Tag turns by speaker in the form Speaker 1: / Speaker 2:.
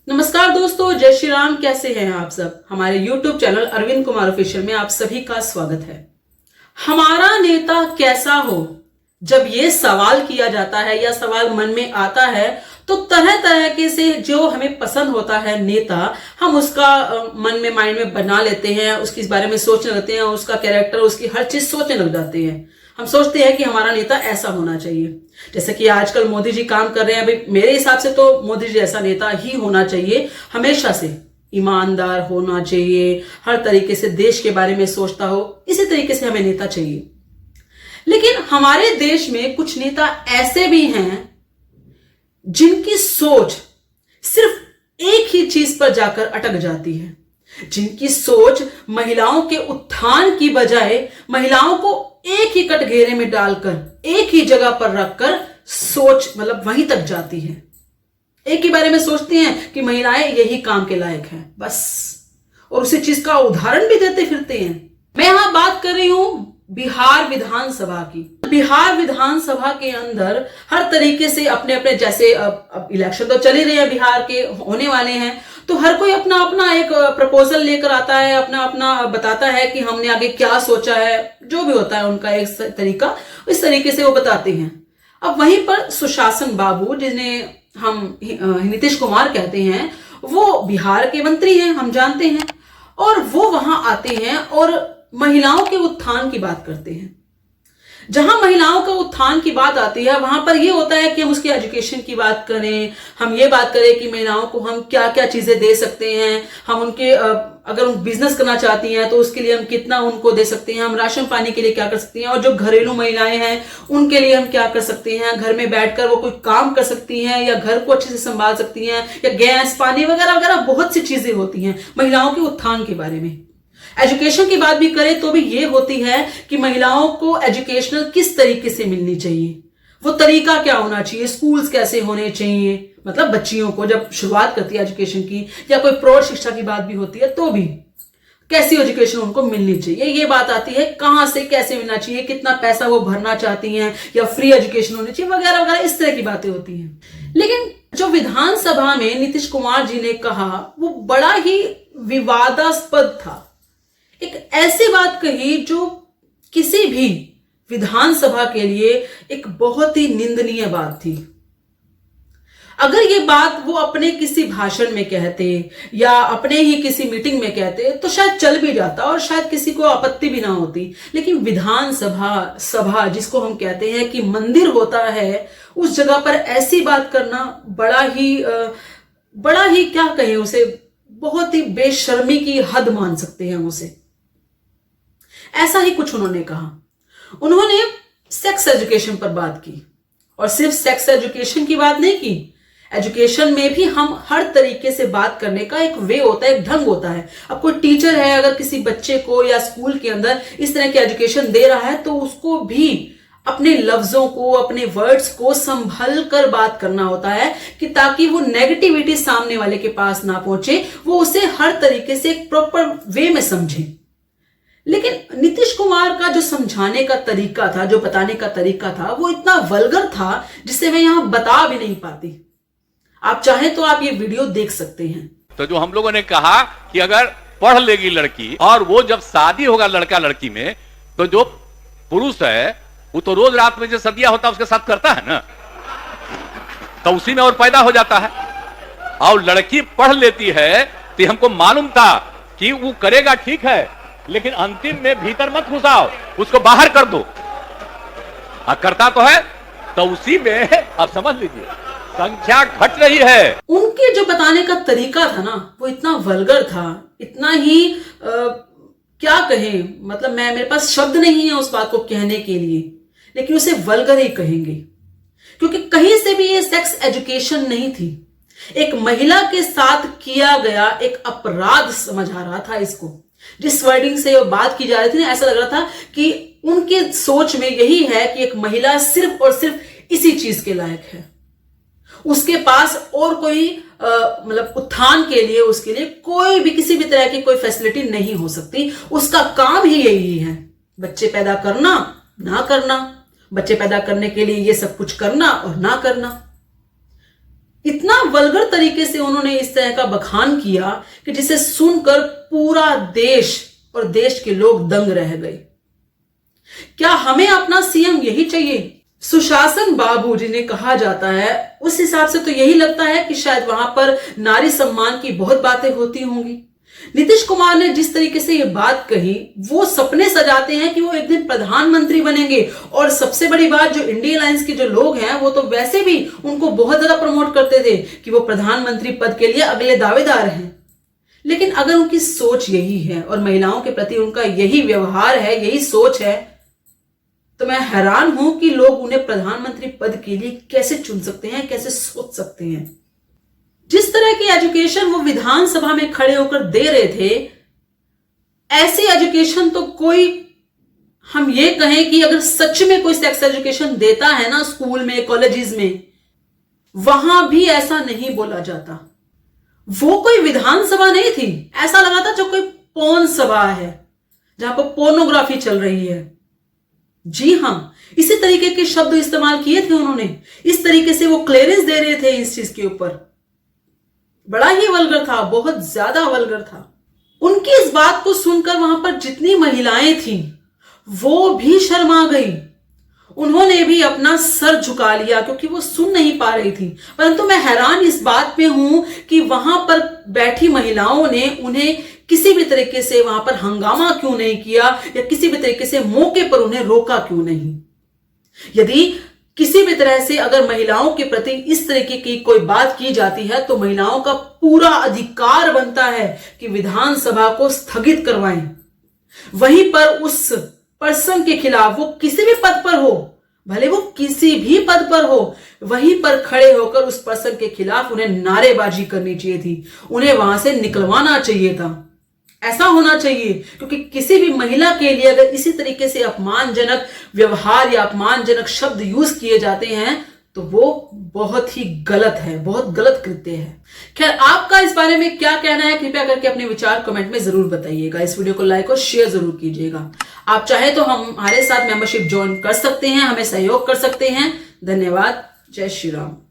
Speaker 1: नमस्कार दोस्तों, जय श्री राम। कैसे हैं आप सब। हमारे YouTube channel Arvind Kumar official में आप सभी का स्वागत है। हमारा नेता कैसा हो, जब ये सवाल किया जाता है या सवाल मन में आता है तो तरह तरह के से जो हमें पसंद होता है नेता, हम उसका मन में माइंड में बना लेते हैं, उसके इस बारे में सोचने लगते हैं, उसका कैरेक्टर, उसकी हर चीज सोचने लग जाते हैं। हम सोचते हैं कि हमारा नेता ऐसा होना चाहिए। जैसे कि आजकल मोदी जी काम कर रहे हैं, अभी मेरे हिसाब से तो मोदी जी जैसा नेता ही होना चाहिए। हमेशा से ईमानदार होना चाहिए, हर तरीके से देश के बारे में सोचता हो, इसी तरीके से हमें नेता चाहिए। लेकिन हमारे देश में कुछ नेता ऐसे भी हैं जिनकी सोच सिर्फ एक ही चीज पर जाकर अटक जाती है, जिनकी सोच महिलाओं के उत्थान की बजाय महिलाओं को एक ही कटघरे में डालकर एक ही जगह पर रखकर सोच वहीं तक जाती है। एक ही बारे में सोचती हैं कि महिलाएं यही काम के लायक हैं, बस, और उसी चीज का उदाहरण भी देते फिरते हैं। मैं यहां बात कर रही हूं बिहार विधानसभा की। बिहार विधानसभा के अंदर हर तरीके से अपने अपने, जैसे अब इलेक्शन तो चल ही रहे हैं, बिहार के होने वाले हैं, तो हर कोई अपना अपना एक प्रपोजल लेकर आता है, अपना अपना बताता है कि हमने आगे क्या सोचा है। जो भी होता है उनका एक तरीका, इस तरीके से वो बताते हैं। अब वहीं पर सुशासन बाबू, जिन्हें हम नीतीश कुमार कहते हैं, वो बिहार के मंत्री हैं, हम जानते हैं, और वो वहां आते हैं और महिलाओं के उत्थान की बात करते हैं। जहां महिलाओं का उत्थान की बात आती है वहां पर यह होता है कि हम उसके एजुकेशन की बात करें, हम ये बात करें कि महिलाओं को हम क्या क्या चीजें दे सकते हैं, हम उनके अगर उन बिजनेस करना चाहती हैं तो उसके लिए हम कितना उनको दे सकते हैं, हम राशन पानी के लिए क्या कर सकते हैं, और जो घरेलू महिलाएं हैं उनके लिए हम क्या कर सकते हैं। घर में बैठकर वो कोई काम कर सकती हैं या घर को अच्छे से संभाल सकती हैं, या गैस पानी वगैरह वगैरह बहुत सी चीजें होती हैं महिलाओं के उत्थान के बारे में। एजुकेशन की बात भी करें तो भी ये होती है कि महिलाओं को एजुकेशनल किस तरीके से मिलनी चाहिए, वो तरीका क्या होना चाहिए, स्कूल्स कैसे होने चाहिए, बच्चियों को जब शुरुआत करती है एजुकेशन की, या कोई प्रौढ़ शिक्षा की बात भी होती है तो भी कैसी एजुकेशन उनको मिलनी चाहिए, ये बात आती है। कहां से कैसे मिलना चाहिए, कितना पैसा वो भरना चाहती हैं, या फ्री एजुकेशन होनी चाहिए वगैरह वगैरह, इस तरह की बातें होती हैं। लेकिन जो विधानसभा में नीतीश कुमार जी ने कहा वो बड़ा ही विवादास्पद था। एक ऐसी बात कही जो किसी भी विधानसभा के लिए एक बहुत ही निंदनीय बात थी। अगर ये बात वो अपने किसी भाषण में कहते या अपने ही किसी मीटिंग में कहते तो शायद चल भी जाता और शायद किसी को आपत्ति भी ना होती। लेकिन विधानसभा जिसको हम कहते हैं कि मंदिर होता है, उस जगह पर ऐसी बात करना बड़ा ही क्या कहें उसे, बहुत ही बेशर्मी की हद मान सकते हैं उसे। ऐसा ही कुछ उन्होंने कहा। उन्होंने सेक्स एजुकेशन पर बात की, और सिर्फ सेक्स एजुकेशन की बात नहीं की, एजुकेशन में भी हम हर तरीके से बात करने का एक वे होता है, एक ढंग होता है। अब कोई टीचर है, अगर किसी बच्चे को या स्कूल के अंदर इस तरह की एजुकेशन दे रहा है तो उसको भी अपने लफ्जों को, अपने वर्ड्स को संभल कर बात करना होता है, कि ताकि वो नेगेटिविटी सामने वाले के पास ना पहुंचे, वो उसे हर तरीके से एक प्रॉपर वे में समझे। लेकिन नीतीश कुमार का जो समझाने का तरीका था, जो बताने का तरीका था, वो इतना वल्गर था जिसे मैं यहां बता भी नहीं पाती। आप चाहें तो आप ये वीडियो देख सकते हैं।
Speaker 2: तो जो हम लोगों ने कहा कि अगर पढ़ लेगी लड़की, और वो जब शादी होगा लड़का लड़की में, तो जो पुरुष है वो तो रोज रात में जो सदिया होता है उसके साथ करता है ना, तो उसी में और पैदा हो जाता है। और लड़की पढ़ लेती है तो हमको मालूम था कि वो करेगा, ठीक है, लेकिन अंतिम में भीतर मत घुसाओ, उसको बाहर कर दो। करता तो है, तो उसी में आप समझ लीजिए संख्या घट रही है।
Speaker 1: उनके जो बताने का तरीका था ना, वो इतना वल्गर था, इतना ही क्या कहें, मेरे पास शब्द नहीं है उस बात को कहने के लिए, लेकिन उसे वल्गर ही कहेंगे, क्योंकि कहीं से भी ये सेक्स एजुकेशन नहीं थी। एक महिला के साथ किया गया एक अपराध समझ आ रहा था इसको। जिस वर्डिंग से बात की जा रही थी ना, ऐसा लग रहा था कि उनके सोच में यही है कि एक महिला सिर्फ और सिर्फ इसी चीज के लायक है, उसके पास और कोई उत्थान के लिए, उसके लिए कोई भी किसी भी तरह की कोई फैसिलिटी नहीं हो सकती। उसका काम ही यही है, बच्चे पैदा करना ना करना, बच्चे पैदा करने के लिए ये सब कुछ करना और ना करना। इतना वल्गर तरीके से उन्होंने इस तरह का बखान किया कि जिसे सुनकर पूरा देश और देश के लोग दंग रह गए। क्या हमें अपना सीएम यही चाहिए? सुशासन बाबू जिन्हें कहा जाता है, उस हिसाब से तो यही लगता है कि शायद वहां पर नारी सम्मान की बहुत बातें होती होंगी। नीतीश कुमार ने जिस तरीके से ये बात कही, वो सपने सजाते हैं कि वो एक दिन प्रधानमंत्री बनेंगे। और सबसे बड़ी बात, जो इंडिया अलायंस के जो लोग हैं वो तो वैसे भी उनको बहुत ज्यादा प्रमोट करते थे कि वो प्रधानमंत्री पद के लिए अगले दावेदार हैं। लेकिन अगर उनकी सोच यही है और महिलाओं के प्रति उनका यही व्यवहार है, यही सोच है, तो मैं हैरान हूं कि लोग उन्हें प्रधानमंत्री पद के लिए कैसे चुन सकते हैं, कैसे सोच सकते हैं। जिस तरह की एजुकेशन वो विधानसभा में खड़े होकर दे रहे थे, ऐसी एजुकेशन तो कोई, हम ये कहें कि अगर सच में कोई सेक्स एजुकेशन देता है ना स्कूल में, कॉलेजेस में, वहां भी ऐसा नहीं बोला जाता। वो कोई विधानसभा नहीं थी, ऐसा लगा था जो कोई पोर्न सभा है जहां पर पोर्नोग्राफी चल रही है। जी हां, इसी तरीके के शब्द इस्तेमाल किए थे उन्होंने, इस तरीके से वो क्लियरेंस दे रहे थे इस चीज के ऊपर। बड़ा ही वल्गर था, बहुत ज्यादा वल्गर था। उनकी इस बात को सुनकर वहां पर जितनी महिलाएं थी वो भी शर्मा गई। उन्होंने भी अपना सर झुका लिया क्योंकि वो सुन नहीं पा रही थी। परंतु मैं हैरान इस बात पे हूं कि वहां पर बैठी महिलाओं ने उन्हें किसी भी तरीके से वहां पर हंगामा क्यों नहीं किया, या किसी भी तरीके से मौके पर उन्हें रोका क्यों नहीं। यदि किसी भी तरह से अगर महिलाओं के प्रति इस तरीके की कोई बात की जाती है तो महिलाओं का पूरा अधिकार बनता है कि विधानसभा को स्थगित करवाएं। वहीं पर उस पर्सन के खिलाफ, वो किसी भी पद पर हो, भले वो किसी भी पद पर हो, वहीं पर खड़े होकर उस पर्सन के खिलाफ उन्हें नारेबाजी करनी चाहिए थी, उन्हें वहां से निकलवाना चाहिए था। ऐसा होना चाहिए, क्योंकि किसी भी महिला के लिए अगर इसी तरीके से अपमानजनक व्यवहार या अपमानजनक शब्द यूज किए जाते हैं तो वो बहुत ही गलत है, बहुत गलत कृत्य है। खैर, आपका इस बारे में क्या कहना है, कृपया करके अपने विचार कमेंट में जरूर बताइएगा। इस वीडियो को लाइक और शेयर जरूर कीजिएगा। आप चाहे तो हमारे साथ मेंबरशिप ज्वाइन कर सकते हैं, हमें सहयोग कर सकते हैं। धन्यवाद। जय श्री राम।